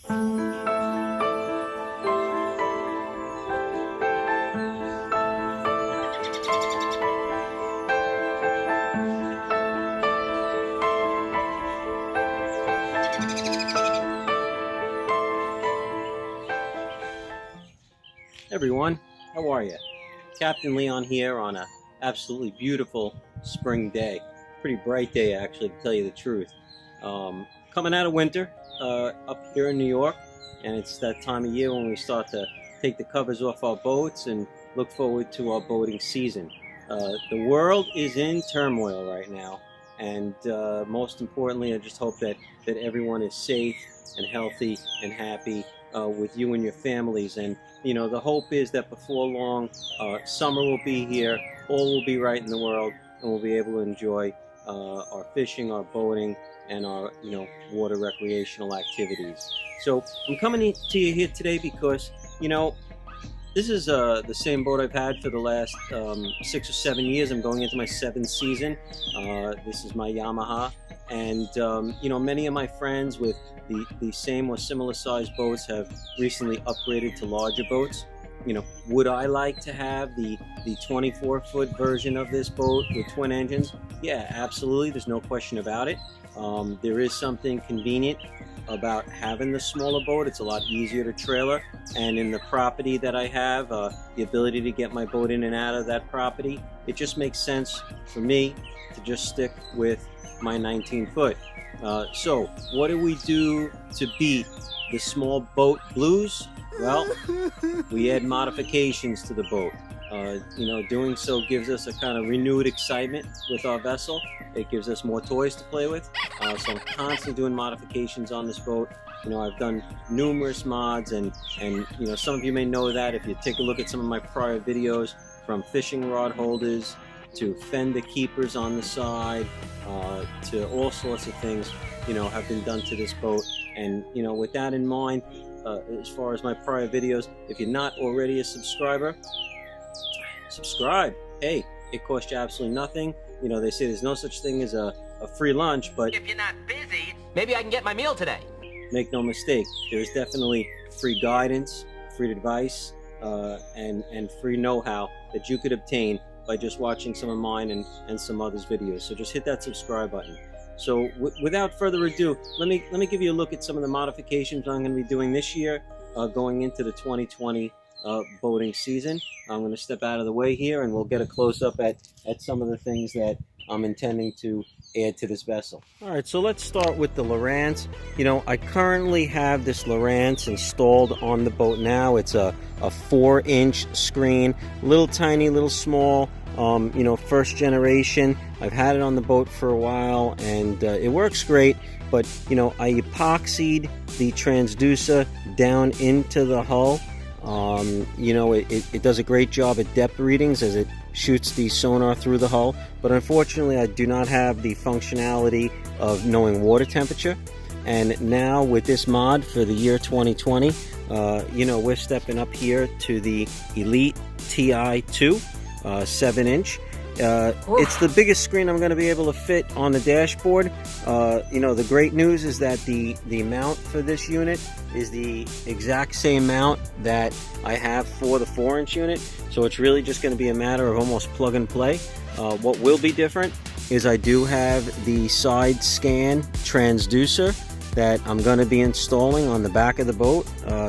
Everyone, how are you? Captain Leon here on a absolutely beautiful spring day. Pretty bright day, actually, to tell you the truth. Coming out of winter up here in New York, and it's that time of year when we start to take the covers off our boats and look forward to our boating season. The world is in turmoil right now, and most importantly, I just hope that everyone is safe and healthy and happy with you and your families. And you know, the hope is that before long, summer will be here, all will be right in the world, and we'll be able to enjoy our fishing, our boating, and our, water recreational activities. So I'm coming to you here today because, this is the same boat I've had for the last 6 or 7 years. I'm going into my 7th season. This is my Yamaha. And, many of my friends with the same or similar sized boats have recently upgraded to larger boats. Would I like to have the 24-foot version of this boat with twin engines? Yeah, absolutely. There's no question about it. There is something convenient about having the smaller boat. It's a lot easier to trailer, and in the property that I have, the ability to get my boat in and out of that property, it just makes sense for me to just stick with my 19-foot. So what do we do to beat the small boat blues? Well, we add modifications to the boat. Doing so gives us a kind of renewed excitement with our vessel. It gives us more toys to play with. So I'm constantly doing modifications on this boat. I've done numerous mods, and some of you may know that if you take a look at some of my prior videos, from fishing rod holders to fender keepers on the side, to all sorts of things, have been done to this boat. And, with that in mind, as far as my prior videos, if you're not already a subscriber, subscribe. Hey, it costs you absolutely nothing. They say there's no such thing as a free lunch, but if you're not busy, maybe I can get my meal today. Make no mistake, there's definitely free guidance, free advice, and free know-how that you could obtain by just watching some of mine and some others' videos. So just hit that subscribe button. So without further ado, let me give you a look at some of the modifications I'm going to be doing this year, going into the 2020 boating season. I'm going to step out of the way here, and we'll get a close-up at some of the things that I'm intending to add to this vessel. All right, so let's start with the Lowrance. I currently have this Lowrance installed on the boat now. It's a 4-inch screen, little tiny, little small, first generation. I've had it on the boat for a while, and it works great, but I epoxied the transducer down into the hull. It does a great job at depth readings as it shoots the sonar through the hull, but unfortunately I do not have the functionality of knowing water temperature. And now with this mod for the year 2020, we're stepping up here to the Elite TI2 7-inch. It's the biggest screen I'm going to be able to fit on the dashboard. The great news is that the mount for this unit is the exact same mount that I have for the 4-inch unit, so it's really just going to be a matter of almost plug and play. What will be different is I do have the side scan transducer that I'm going to be installing on the back of the boat,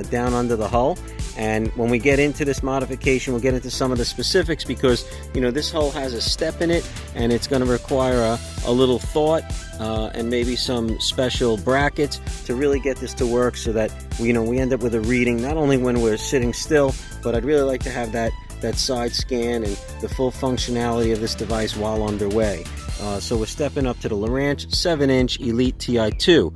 down under the hull. And when we get into this modification, we'll get into some of the specifics, because this hull has a step in it, and it's going to require a little thought and maybe some special brackets to really get this to work, so that we end up with a reading not only when we're sitting still, but I'd really like to have that side scan and the full functionality of this device while underway. So we're stepping up to the Lowrance 7-inch Elite TI2.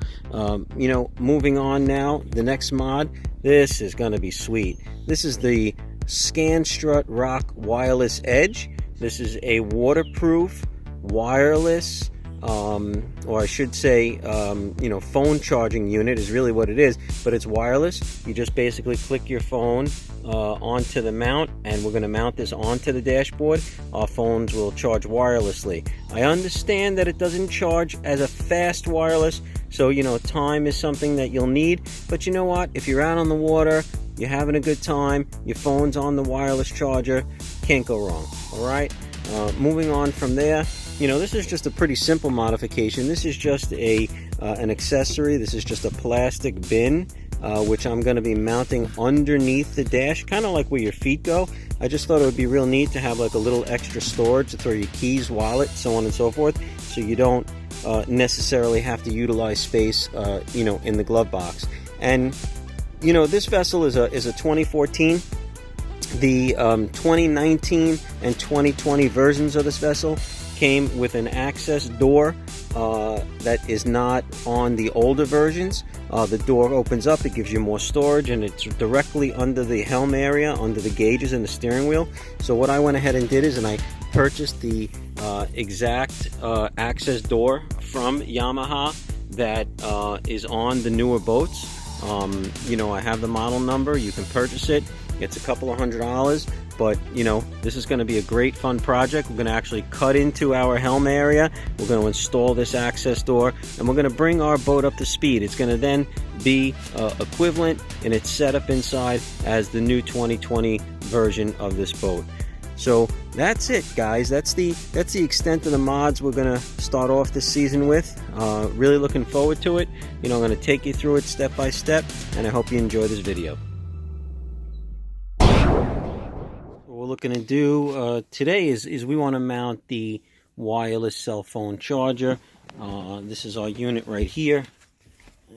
Moving on now, the next mod, this is going to be sweet. This is the Scanstrut Rock Wireless Edge. This is a waterproof, wireless, or I should say, phone charging unit is really what it is, but it's wireless. You just basically click your phone onto the mount, and we're going to mount this onto the dashboard. Our phones will charge wirelessly. I understand that it doesn't charge as a fast wireless So, you know, time is something that you'll need. But you know what? If you're out on the water, you're having a good time, your phone's on the wireless charger, can't go wrong. All right. Moving on from there, you know, this is just a pretty simple modification. This is just an accessory. This is just a plastic bin, which I'm going to be mounting underneath the dash, kind of like where your feet go. I just thought it would be real neat to have like a little extra storage to throw your keys, wallet, so on and so forth, so you don't necessarily have to utilize space, you know, in the glove box. And you know, this vessel is a 2014. The 2019 and 2020 versions of this vessel came with an access door that is not on the older versions. The door opens up, it gives you more storage, and it's directly under the helm area, under the gauges and the steering wheel. So what I went ahead and did is, I purchased the exact access door from Yamaha that is on the newer boats. You know, I have the model number, you can purchase it. It's a couple of $100, but you know, this is going to be a great fun project. We're going to actually cut into our helm area. We're going to install this access door, and we're going to bring our boat up to speed. It's going to then be equivalent in its setup inside as the new 2020 version of this boat. So that's it, guys. That's the extent of the mods we're going to start off this season with. Really looking forward to it. You know, I'm going to take you through it step by step, and I hope you enjoy this video. What we're looking to do today is we want to mount the wireless cell phone charger. This is our unit right here.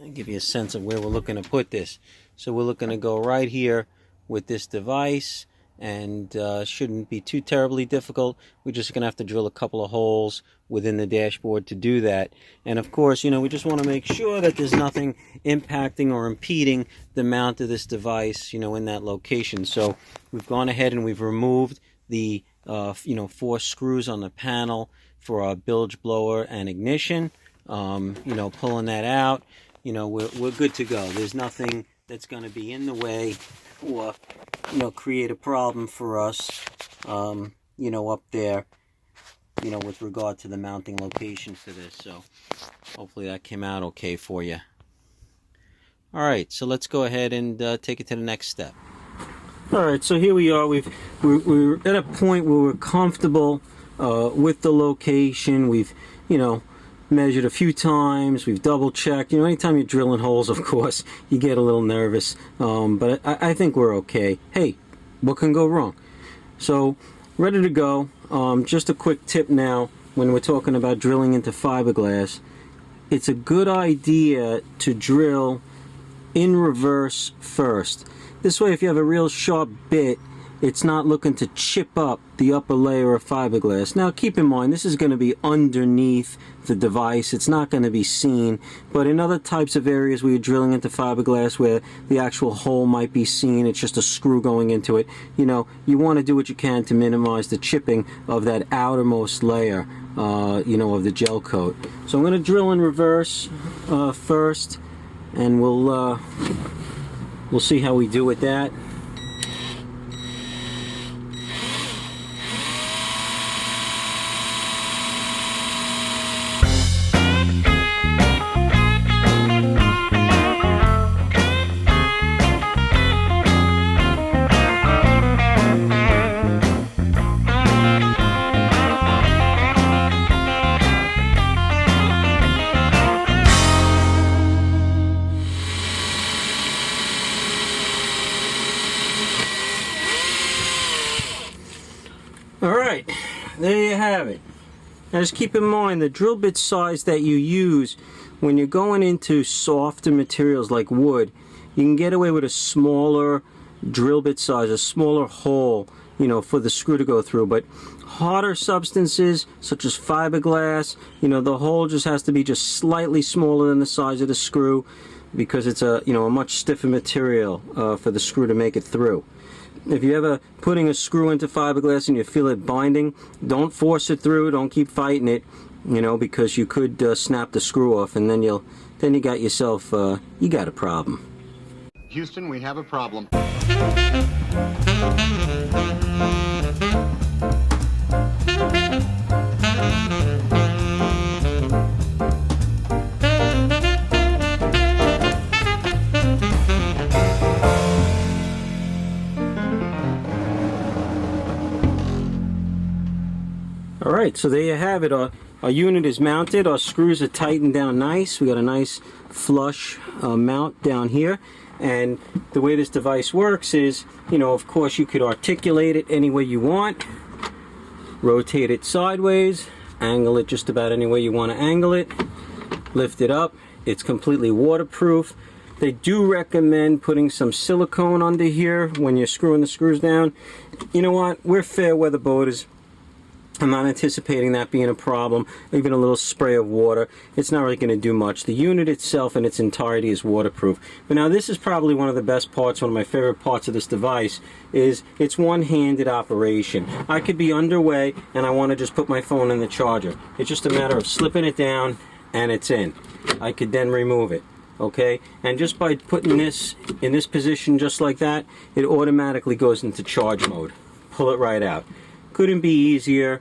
I'll give you a sense of where we're looking to put this. So we're looking to go right here with this device, and shouldn't be too terribly difficult. We're just gonna have to drill a couple of holes within the dashboard to do that. And of course, you know, we just want to make sure that there's nothing impacting or impeding the mount of this device, you know, in that location. So we've gone ahead and we've removed the you know, 4 screws on the panel for our bilge blower and ignition. You know, pulling that out, you know, we're good to go. There's nothing that's going to be in the way or, you know, create a problem for us, you know, up there, you know, with regard to the mounting location for this. So hopefully that came out okay for you. All right, so let's go ahead and take it to the next step. All right, so here we are. We're at a point where we're comfortable with the location. We've, you know, measured a few times, we've double checked. You know, anytime you're drilling holes, of course, you get a little nervous, but I think we're okay. Hey, what can go wrong? So, ready to go. Just a quick tip now, when we're talking about drilling into fiberglass, it's a good idea to drill in reverse first. This way, if you have a real sharp bit, it's not looking to chip up the upper layer of fiberglass. Now keep in mind, this is going to be underneath the device. It's not going to be seen, but in other types of areas where you're drilling into fiberglass where the actual hole might be seen, it's just a screw going into it, you know, you want to do what you can to minimize the chipping of that outermost layer, you know, of the gel coat. So I'm going to drill in reverse first, and we'll see how we do with that. Alright, there you have it. Now just keep in mind the drill bit size that you use when you're going into softer materials like wood, you can get away with a smaller drill bit size, a smaller hole, you know, for the screw to go through. But harder substances such as fiberglass, you know, the hole just has to be just slightly smaller than the size of the screw, because it's a, you know, a much stiffer material for the screw to make it through. If you're ever putting a screw into fiberglass and you feel it binding, don't force it through, don't keep fighting it, you know, because you could snap the screw off, and then you got yourself, you got a problem. Houston, we have a problem. Alright, so there you have it. Our unit is mounted. Our screws are tightened down nice. We got a nice flush mount down here. And the way this device works is, you know, of course you could articulate it any way you want. Rotate it sideways. Angle it just about any way you want to angle it. Lift it up. It's completely waterproof. They do recommend putting some silicone under here when you're screwing the screws down. You know what? We're fair weather boaters. I'm not anticipating that being a problem. Even a little spray of water, it's not really going to do much. The unit itself in its entirety is waterproof. But now this is probably one of the best parts, one of my favorite parts of this device, is it's one-handed operation. I could be underway and I want to just put my phone in the charger. It's just a matter of slipping it down and it's in. I could then remove it. Okay, and just by putting this in this position just like that, it automatically goes into charge mode. Pull it right out. Couldn't be easier.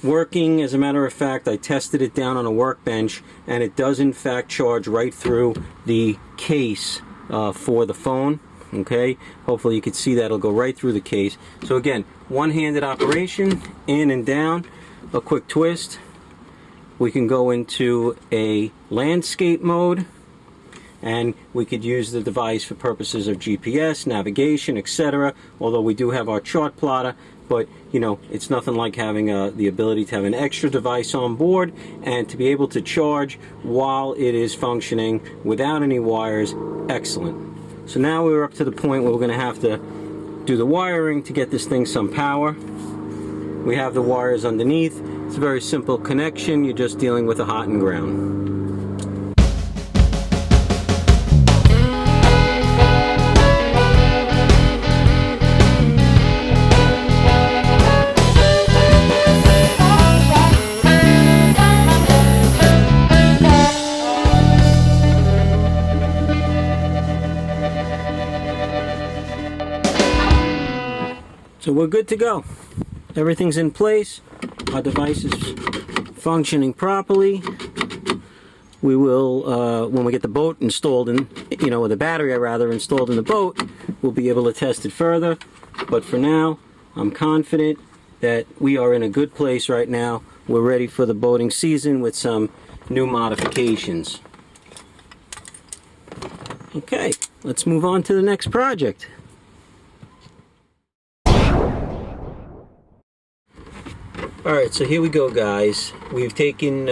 Working, as a matter of fact, I tested it down on a workbench and it does in fact charge right through the case for the phone. Okay, hopefully you can see that it'll go right through the case. So again, one-handed operation, in and down, a quick twist. We can go into a landscape mode, and we could use the device for purposes of GPS, navigation, etc. Although we do have our chart plotter, but you know, it's nothing like having the ability to have an extra device on board and to be able to charge while it is functioning without any wires. Excellent. So now we're up to the point where we're going to have to do the wiring to get this thing some power. We have the wires underneath. It's a very simple connection. You're just dealing with a hot and ground. So we're good to go. Everything's in place. Our device is functioning properly. We will, when we get the boat installed in, you know, the battery rather installed in the boat, we'll be able to test it further. But for now, I'm confident that we are in a good place right now. We're ready for the boating season with some new modifications. Okay, let's move on to the next project. Alright, so here we go, guys. We've taken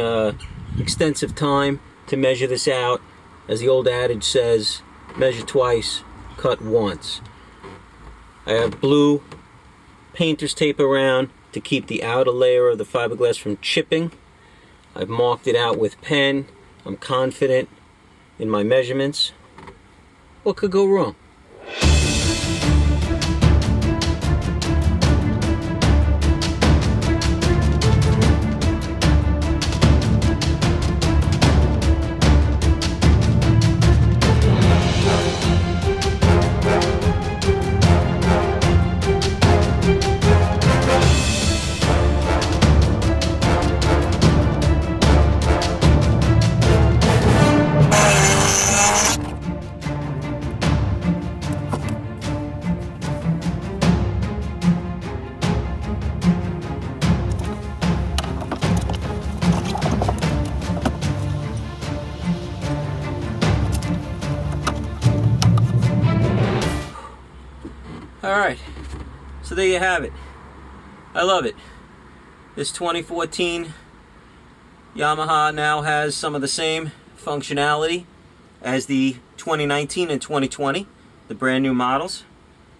extensive time to measure this out. As the old adage says, measure twice, cut once. I have blue painter's tape around to keep the outer layer of the fiberglass from chipping. I've marked it out with pen. I'm confident in my measurements. What could go wrong? Alright, so there you have it. I love it. This 2014 Yamaha now has some of the same functionality as the 2019 and 2020, the brand new models.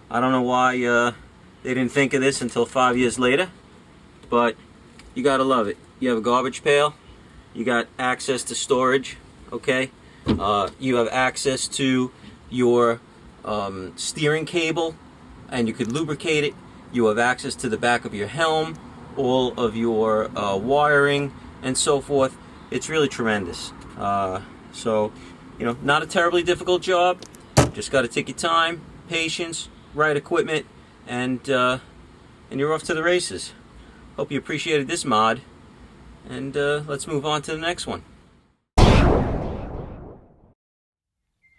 I don't know why they didn't think of this until 5 years later, but you gotta love it. You have a garbage pail, you got access to storage, okay? You have access to your steering cable, and you could lubricate it. You have access to the back of your helm, all of your wiring and so forth. It's really tremendous. So, you know, not a terribly difficult job. Just got to take your time, patience, right equipment, and you're off to the races. Hope you appreciated this mod, and let's move on to the next one.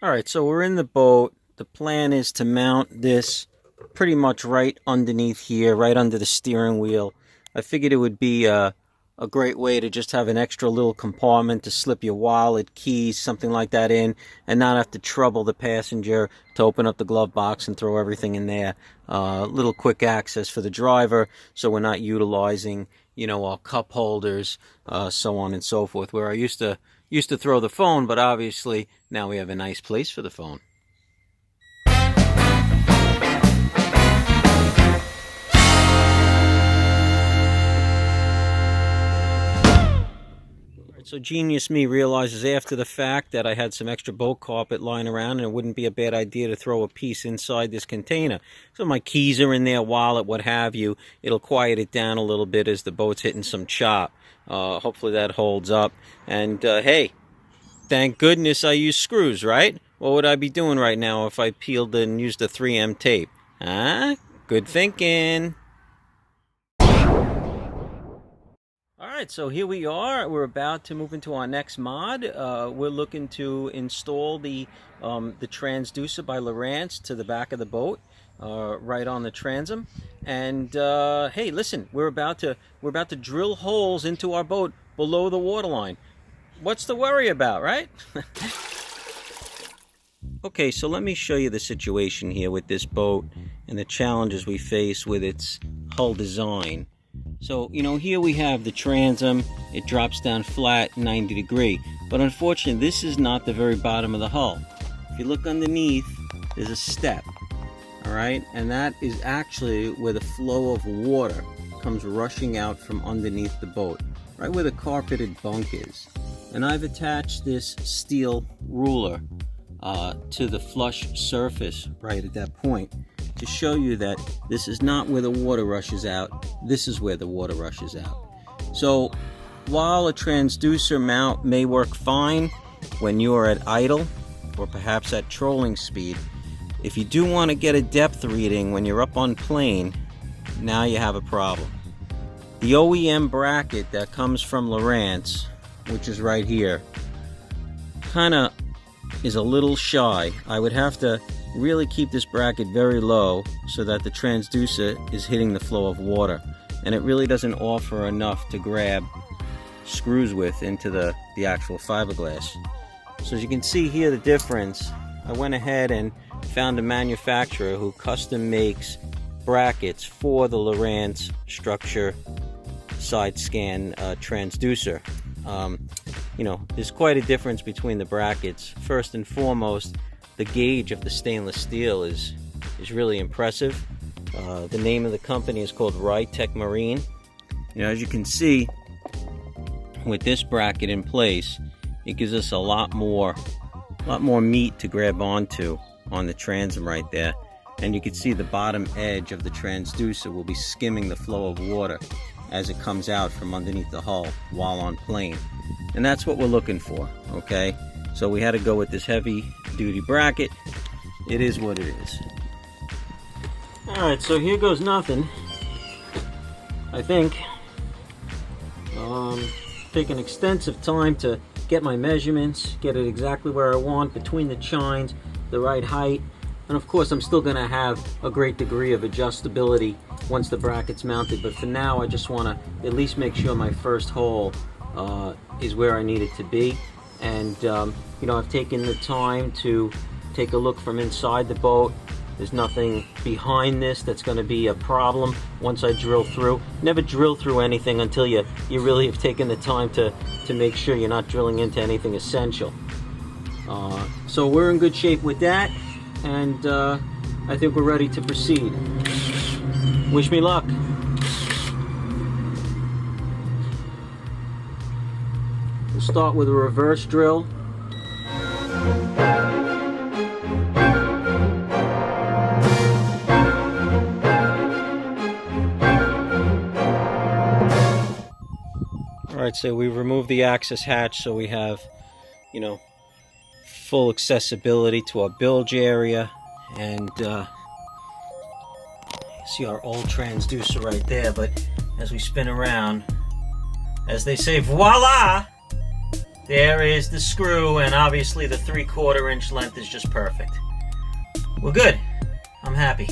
Alright, so we're in the boat. The plan is to mount this pretty much right underneath here, right under the steering wheel. I figured it would be a a great way to just have an extra little compartment to slip your wallet, keys, something like that in, and not have to trouble the passenger to open up the glove box and throw everything in there. Little quick access for the driver, so we're not utilizing, you know, our cup holders, so on and so forth. Where I used to throw the phone, but obviously now we have a nice place for the phone. So genius me realizes after the fact that I had some extra boat carpet lying around and it wouldn't be a bad idea to throw a piece inside this container. So my keys are in there, wallet, what have you. It'll quiet it down a little bit as the boat's hitting some chop. Hopefully that holds up. And hey, thank goodness I use screws, right? What would I be doing right now if I peeled and used a 3M tape? Huh? Good thinking. Alright, so here we are. We're about to move into our next mod. We're looking to install the transducer by Lowrance to the back of the boat, right on the transom. And hey, listen, we're about to drill holes into our boat below the waterline. What's to worry about, right? Okay, so let me show you the situation here with this boat and the challenges we face with its hull design. So, you know, here we have the transom. It drops down flat 90 degree. But unfortunately, this is not the very bottom of the hull. If you look underneath, there's a step. Alright? And that is actually where the flow of water comes rushing out from underneath the boat. Right where the carpeted bunk is. And I've attached this steel ruler to the flush surface right at that point, to show you that this is not where the water rushes out, this is where the water rushes out. So while a transducer mount may work fine when you are at idle or perhaps at trolling speed, if you do want to get a depth reading when you're up on plane, now you have a problem. The OEM bracket that comes from Lowrance, which is right here, kind of is a little shy. I would have to really keep this bracket very low so that the transducer is hitting the flow of water, and it really doesn't offer enough to grab screws with into the actual fiberglass. So as you can see here, the difference, I went ahead and found a manufacturer who custom makes brackets for the Lowrance structure side scan transducer. You know, there's quite a difference between the brackets. First and foremost, the gauge of the stainless steel is really impressive. The name of the company is called Rytec Marine. You know, as you can see, with this bracket in place, it gives us a lot more meat to grab onto on the transom right there. And you can see the bottom edge of the transducer will be skimming the flow of water as it comes out from underneath the hull while on plane. And that's what we're looking for, okay? So we had to go with this heavy duty bracket. It is what it is. Alright, so here goes nothing. I think taking extensive time to get my measurements, get it exactly where I want, between the chines, the right height. And of course I'm still gonna have a great degree of adjustability once the bracket's mounted, but for now I just want to at least make sure my first hole is where I need it to be. And you know, I've taken the time to take a look from inside the boat. There's nothing behind this that's going to be a problem once I drill through. Never drill through anything until you really have taken the time to make sure you're not drilling into anything essential. So we're in good shape with that, and I think we're ready to proceed. Wish me luck. We'll start with a reverse drill. Alright, so we removed the access hatch so we have, you know, full accessibility to our bilge area, and see our old transducer right there. But as we spin around, as they say, voila! There is the screw, and obviously the 3/4 inch length is just perfect. We're good. I'm happy.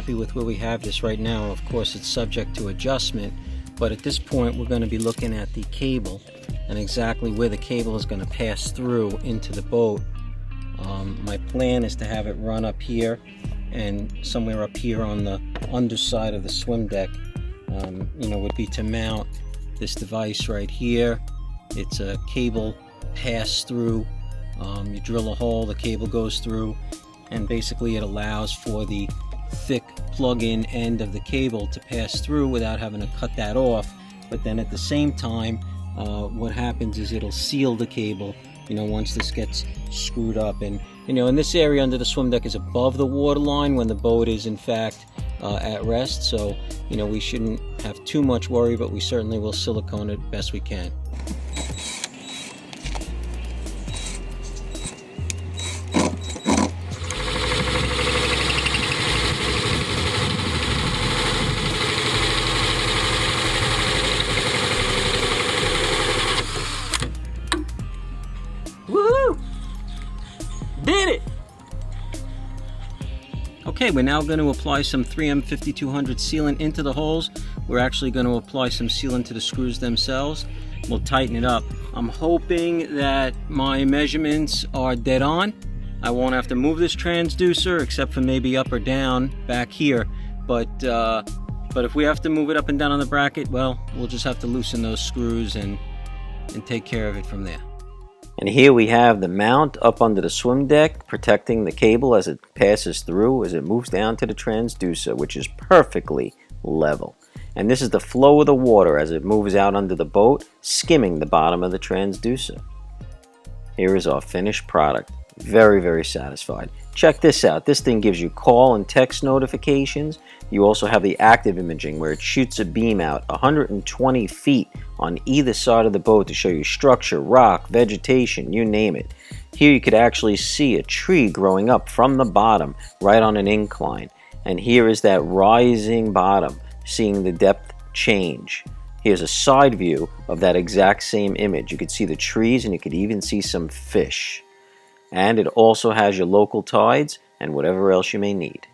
happy with where we have this right now. Of course, it's subject to adjustment, but at this point we're going to be looking at the cable and exactly where the cable is going to pass through into the boat. My plan is to have it run up here and somewhere up here on the underside of the swim deck, would be to mount this device right here. It's a cable pass through. You drill a hole, the cable goes through, and basically it allows for the thick plug-in end of the cable to pass through without having to cut that off. But then at the same time, what happens is it'll seal the cable, once this gets screwed up. And in this area under the swim deck is above the water line when the boat is in fact at rest, so we shouldn't have too much worry, but we certainly will silicone it best we can. Woohoo! Did it! Okay, we're now going to apply some 3M 5200 sealant into the holes. We're actually going to apply some sealant to the screws themselves. We'll tighten it up. I'm hoping that my measurements are dead on. I won't have to move this transducer except for maybe up or down back here. But if we have to move it up and down on the bracket, well, we'll just have to loosen those screws and take care of it from there. And here we have the mount up under the swim deck, protecting the cable as it passes through, as it moves down to the transducer, which is perfectly level. And this is the flow of the water as it moves out under the boat, skimming the bottom of the transducer. Here is our finished product. Very, very satisfied. Check this out. This thing gives you call and text notifications. You also have the active imaging where it shoots a beam out 120 feet on either side of the boat to show you structure, rock, vegetation, you name it. Here you could actually see a tree growing up from the bottom right on an incline. And here is that rising bottom, seeing the depth change. Here's a side view of that exact same image. You could see the trees and you could even see some fish. And it also has your local tides and whatever else you may need.